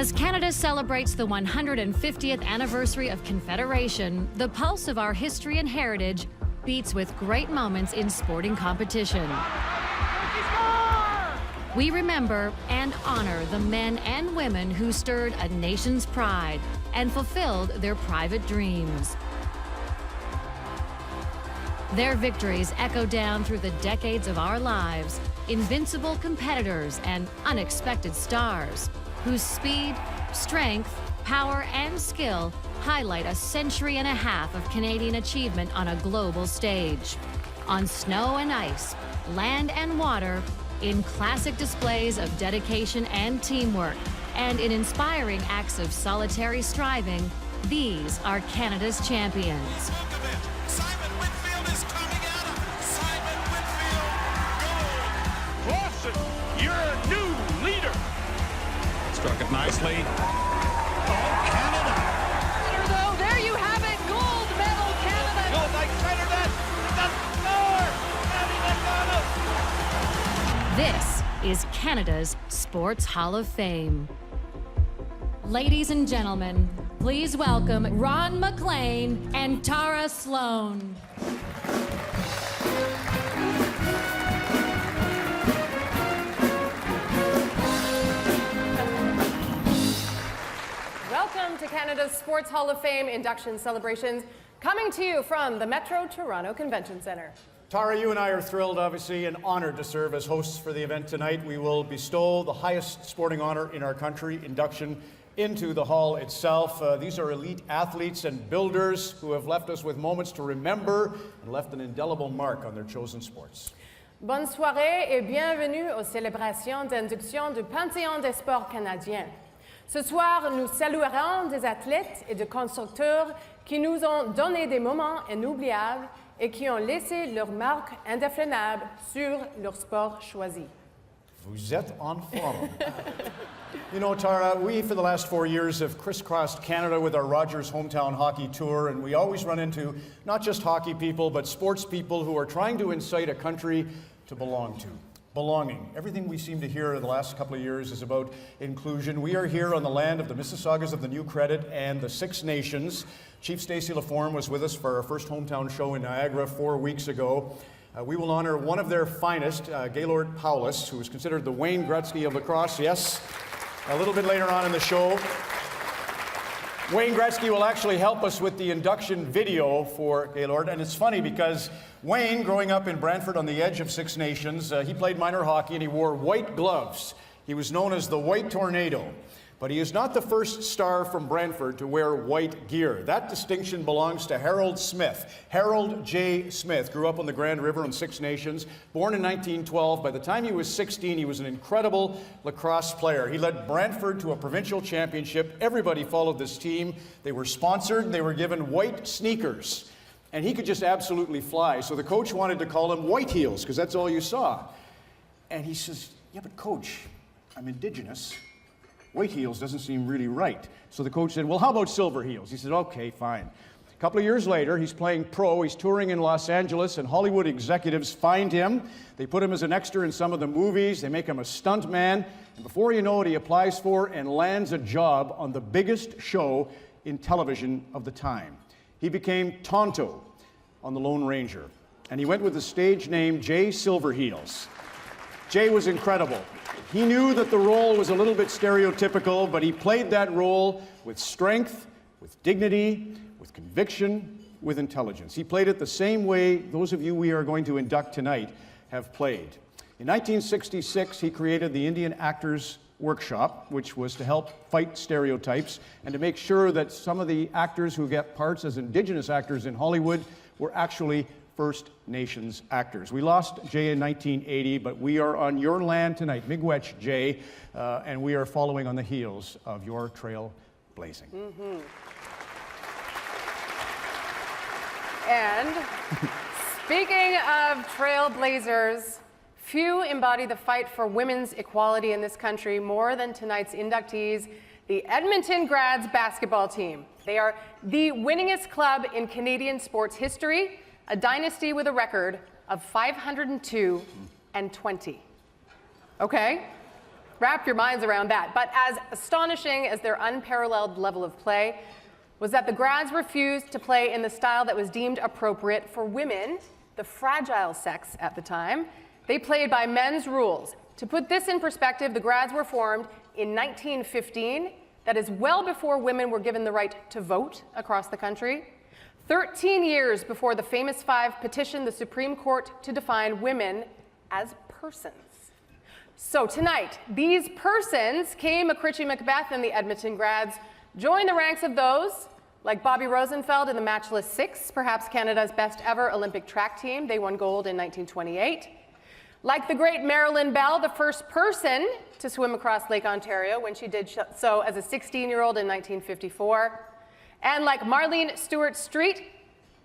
As Canada celebrates the 150th anniversary of Confederation, the pulse of our history and heritage beats with great moments in sporting competition. We remember and honor the men and women who stirred a nation's pride and fulfilled their private dreams. Their victories echo down through the decades of our lives, invincible competitors and unexpected stars, whose speed, strength, power, and skill highlight a century and a half of Canadian achievement on a global stage. On snow and ice, land and water, in classic displays of dedication and teamwork, and in inspiring acts of solitary striving, these are Canada's champions. Simon Whitfield is coming at him. Simon Whitfield, goal. Lawson, you're a new leader. Struck it nicely. Oh, Canada. So there you have it, gold medal Canada. Gold by center net. Doesn't score. Abby McDonald. This is Canada's Sports Hall of Fame. Ladies and gentlemen, please welcome Ron MacLean and Tara Sloan. Welcome to Canada's Sports Hall of Fame induction celebrations, coming to you from the Metro Toronto Convention Centre. Tara, you and I are thrilled, obviously, and honored to serve as hosts for the event tonight. We will bestow the highest sporting honor in our country, induction into the hall itself. These are elite athletes and builders who have left us with moments to remember and left an indelible mark on their chosen sports. Bonne soirée et bienvenue aux célébrations d'induction du Panthéon des sports canadiens. Ce soir, nous saluerons des athlètes et des constructeurs qui nous ont donné des moments inoubliables et qui ont laissé leur marque indéflammable sur leur sport choisi. Vous êtes en forme. You know, Tara, we for the last 4 years have crisscrossed Canada with our Rogers Hometown Hockey Tour, and we always run into not just hockey people, but sports people who are trying to incite a country to belong to. Belonging. Everything we seem to hear in the last couple of years is about inclusion. We are here on the land of the Mississaugas of the New Credit and the Six Nations. Chief Stacey Laforme was with us for our first hometown show in Niagara 4 weeks ago. We will honor one of their finest, Gaylord Paulus, who is considered the Wayne Gretzky of lacrosse. Yes, a little bit later on in the show. Wayne Gretzky will actually help us with the induction video for Gaylord. And it's funny because Wayne, growing up in Brantford on the edge of Six Nations, he played minor hockey and he wore white gloves. He was known as the White Tornado. But he is not the first star from Brantford to wear white gear. That distinction belongs to Harold Smith. Harold J. Smith grew up on the Grand River on Six Nations, born in 1912. By the time he was 16, he was an incredible lacrosse player. He led Brantford to a provincial championship. Everybody followed this team. They were sponsored. They were given white sneakers. And he could just absolutely fly. So the coach wanted to call him White Heels, because that's all you saw. And he says, yeah, but coach, I'm Indigenous. White heels doesn't seem really right. So the coach said, well, how about silver heels? He said, okay, fine. A couple of years later, he's playing pro. He's touring in Los Angeles, and Hollywood executives find him. They put him as an extra in some of the movies. They make him a stunt man. And before you know it, he applies for and lands a job on the biggest show in television of the time. He became Tonto on The Lone Ranger. And he went with the stage name Jay Silverheels. Jay was incredible. He knew that the role was a little bit stereotypical, but he played that role with strength, with dignity, with conviction, with intelligence. He played it the same way those of you we are going to induct tonight have played. In 1966, he created the Indian Actors Workshop, which was to help fight stereotypes and to make sure that some of the actors who get parts as Indigenous actors in Hollywood were actually First Nations actors. We lost Jay in 1980, but we are on your land tonight, Miigwech Jay, and we are following on the heels of your trailblazing. And speaking of trailblazers, few embody the fight for women's equality in this country more than tonight's inductees, the Edmonton Grads basketball team. They are the winningest club in Canadian sports history, a dynasty with a record of 502 and 20. Okay? wrap your minds around that. But as astonishing as their unparalleled level of play was that the grads refused to play in the style that was deemed appropriate for women, the fragile sex at the time. They played by men's rules. To put this in perspective, the grads were formed in 1915. That is well before women were given the right to vote across the country. 13 years before the Famous Five petitioned the Supreme Court to define women as persons. So tonight, these persons, Kay McCritchie Macbeth and the Edmonton grads, join the ranks of those like Bobby Rosenfeld in the matchless six, perhaps Canada's best ever Olympic track team. They won gold in 1928. Like the great Marilyn Bell, the first person to swim across Lake Ontario when she did so as a 16-year-old in 1954. And like Marlene Stewart-Street,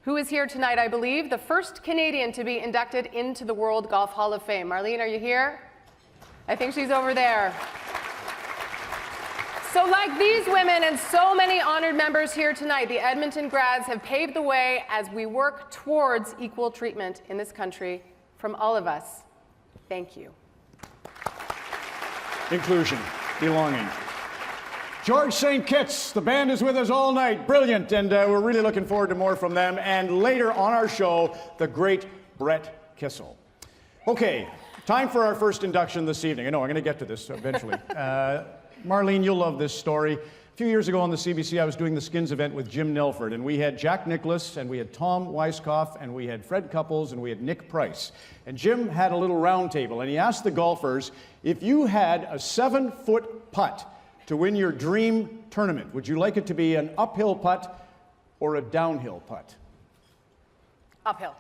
who is here tonight, I believe, the first Canadian to be inducted into the World Golf Hall of Fame. Marlene, are you here? I think she's over there. So like these women and so many honored members here tonight, the Edmonton grads have paved the way as we work towards equal treatment in this country from all of us. Thank you. Inclusion, belonging. George St. Kitts, the band is with us all night. Brilliant, and we're really looking forward to more from them. And later on our show, the great Brett Kissel. Okay, time for our first induction this evening. I know I'm going to get to this eventually. Marlene, you'll love this story. A few years ago on the CBC, I was doing the Skins event with Jim Nelford, and we had Jack Nicklaus, and we had Tom Weiskopf, and we had Fred Couples, and we had Nick Price. And Jim had a little round table, and he asked the golfers, if you had a 7-foot putt to win your dream tournament, would you like it to be an uphill putt or a downhill putt? Uphill.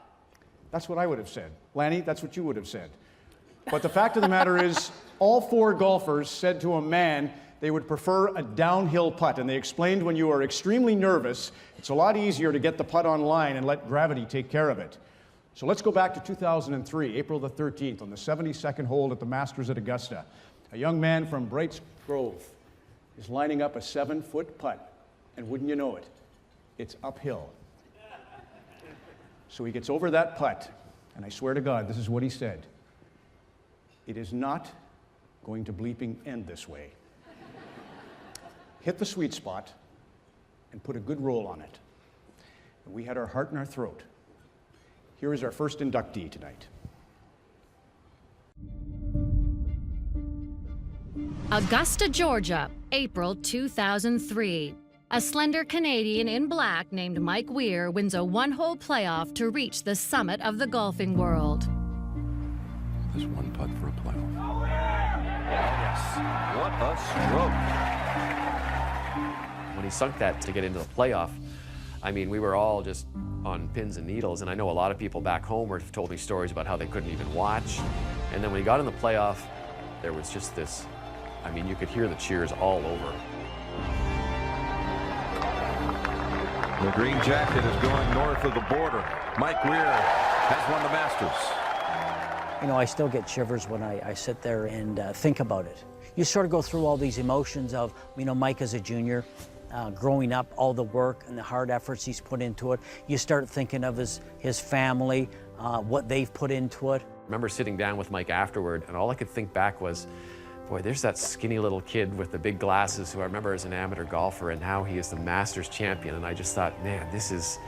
That's what I would have said. Lanny, that's what you would have said. But the fact of the matter is, all 4 golfers said to a man they would prefer a downhill putt. And they explained when you are extremely nervous, it's a lot easier to get the putt on line and let gravity take care of it. So let's go back to 2003, April the 13th, on the 72nd hole at the Masters at Augusta. A young man from Brights Grove is lining up a 7-foot putt. And wouldn't you know it, it's uphill. So he gets over that putt, and I swear to God, this is what he said. It is not going to bleeping end this way. Hit the sweet spot and put a good roll on it. And we had our heart in our throat. Here is our first inductee tonight. Augusta, Georgia, April 2003. A slender Canadian in black named Mike Weir wins a 1-hole playoff to reach the summit of the golfing world. There's one putt for a playoff. Oh, yes. What a stroke. When he sunk that to get into the playoff, I mean, we were all just on pins and needles, and I know a lot of people back home have told me stories about how they couldn't even watch. And then when he got in the playoff, there was just this, I mean, you could hear the cheers all over. The green jacket is going north of the border. Mike Weir has won the Masters. You know, I still get shivers when I sit there and think about it. You sort of go through all these emotions of, you know, Mike as a junior, growing up, all the work and the hard efforts he's put into it. You start thinking of his family, what they've put into it. I remember sitting down with Mike afterward, and all I could think back was, boy, there's that skinny little kid with the big glasses who I remember as an amateur golfer, and now he is the Masters champion. And I just thought, man, this is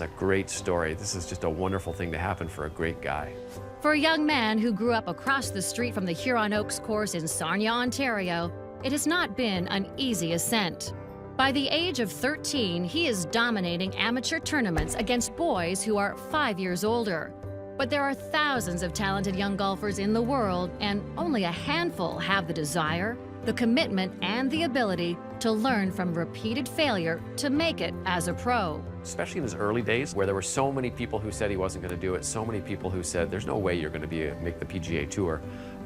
a great story. This is just a wonderful thing to happen for a great guy. For a young man who grew up across the street from the Huron Oaks course in Sarnia, Ontario, it has not been an easy ascent. By the age of 13, he is dominating amateur tournaments against boys who are 5 years older. But there are thousands of talented young golfers in the world, and only a handful have the desire, the commitment, and the ability to learn from repeated failure to make it as a pro. Especially in his early days, where there were so many people who said he wasn't going to do it, so many people who said, there's no way you're going to make the PGA Tour.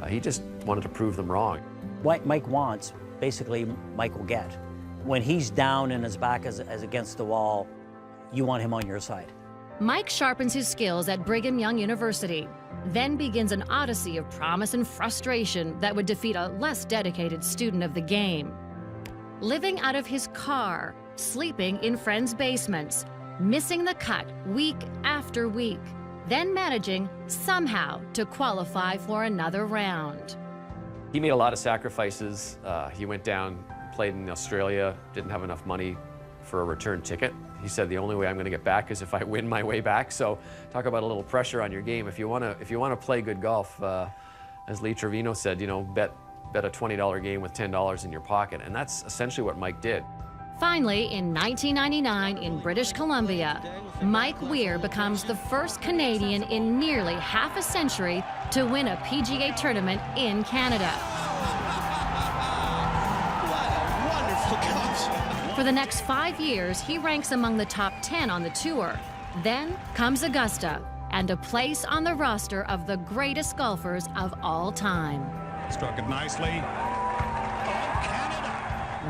He just wanted to prove them wrong. What Mike wants, basically, Mike will get. When he's down and his back is against the wall, you want him on your side. Mike sharpens his skills at Brigham Young University, then begins an odyssey of promise and frustration that would defeat a less dedicated student of the game. Living out of his car, sleeping in friends' basements, missing the cut week after week, then managing somehow to qualify for another round. He made a lot of sacrifices. He went down, played in Australia, didn't have enough money for a return ticket. He said the only way I'm going to get back is if I win my way back. So talk about a little pressure on your game. If you want to play good golf, as Lee Trevino said, you know, bet a $20 game with $10 in your pocket, and that's essentially what Mike did. Finally, in 1999 in British Columbia, Mike Weir becomes the first Canadian in nearly half a century to win a PGA tournament in Canada. For the next 5 years, he ranks among the top 10 on the tour. Then comes Augusta and a place on the roster of the greatest golfers of all time. Struck it nicely.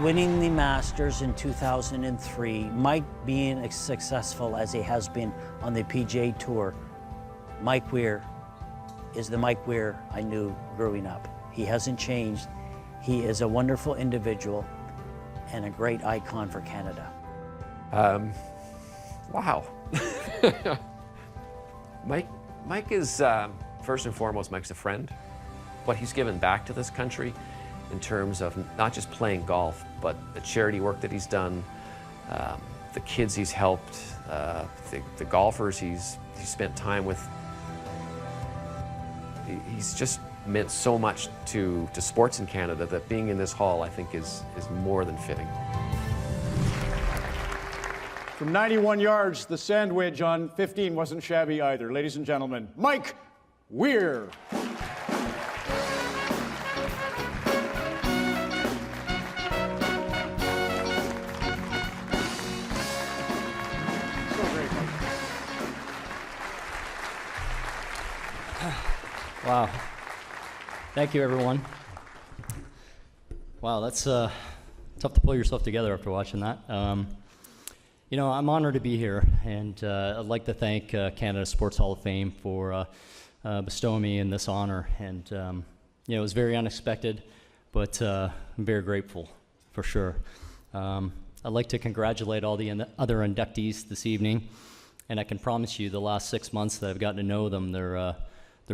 Winning the Masters in 2003, Mike being as successful as he has been on the PGA Tour, Mike Weir is the Mike Weir I knew growing up. He hasn't changed. He is a wonderful individual and a great icon for Canada. Wow. Mike is, first and foremost, Mike's a friend. What he's given back to this country in terms of not just playing golf, but the charity work that he's done, the kids he's helped, the golfers he's spent time with. He's just meant so much to sports in Canada that being in this hall, I think, is more than fitting. From 91 yards, the sand wedge on 15 wasn't shabby either. Ladies and gentlemen, Mike Weir. Wow. Thank you, everyone. Wow, that's tough to pull yourself together after watching that. You know, I'm honored to be here, and I'd like to thank Canada Sports Hall of Fame for bestowing me in this honor. And, you know, it was very unexpected, but I'm very grateful, for sure. I'd like to congratulate all the other inductees this evening, and I can promise you the last 6 months that I've gotten to know them, they're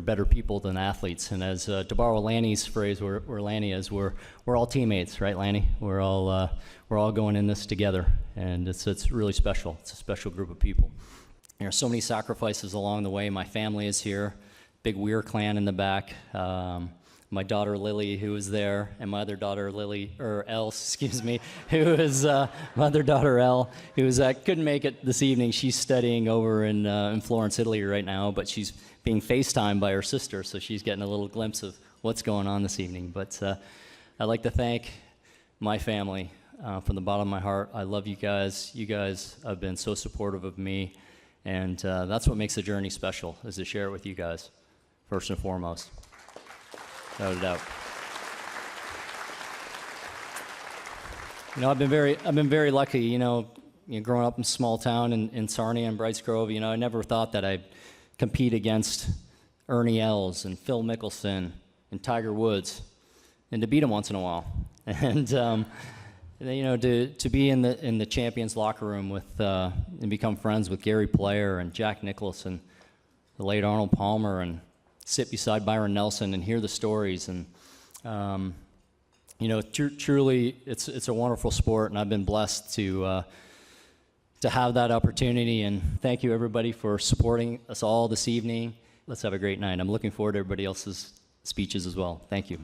better people than athletes. And as to borrow Lanny's phrase, where Lanny is, we're all teammates, right, Lanny? We're all going in this together, and it's really special. It's a special group of people. There are so many sacrifices along the way. My family is here, big Weir clan in the back. My daughter Lily, who is there, and my other daughter Elle, excuse me, who is my other daughter Elle, who couldn't make it this evening. She's studying over in Florence, Italy right now, but she's being FaceTimed by her sister, so she's getting a little glimpse of what's going on this evening. But I'd like to thank my family from the bottom of my heart. I love you guys. You guys have been so supportive of me, and that's what makes the journey special, is to share it with you guys, first and foremost. Without a doubt. You know, I've been very lucky. You know, growing up in a small town in Sarnia and Brights Grove. You know, I never thought that I'd compete against Ernie Els and Phil Mickelson and Tiger Woods, and to beat them once in a while. And you know, to be in the champions locker room with and become friends with Gary Player and Jack Nicklaus and the late Arnold Palmer, and sit beside Byron Nelson and hear the stories. And you know, truly, it's a wonderful sport, and I've been blessed to have that opportunity. And thank you, everybody, for supporting us all this evening. Let's have a great night. I'm looking forward to everybody else's speeches as well. Thank you.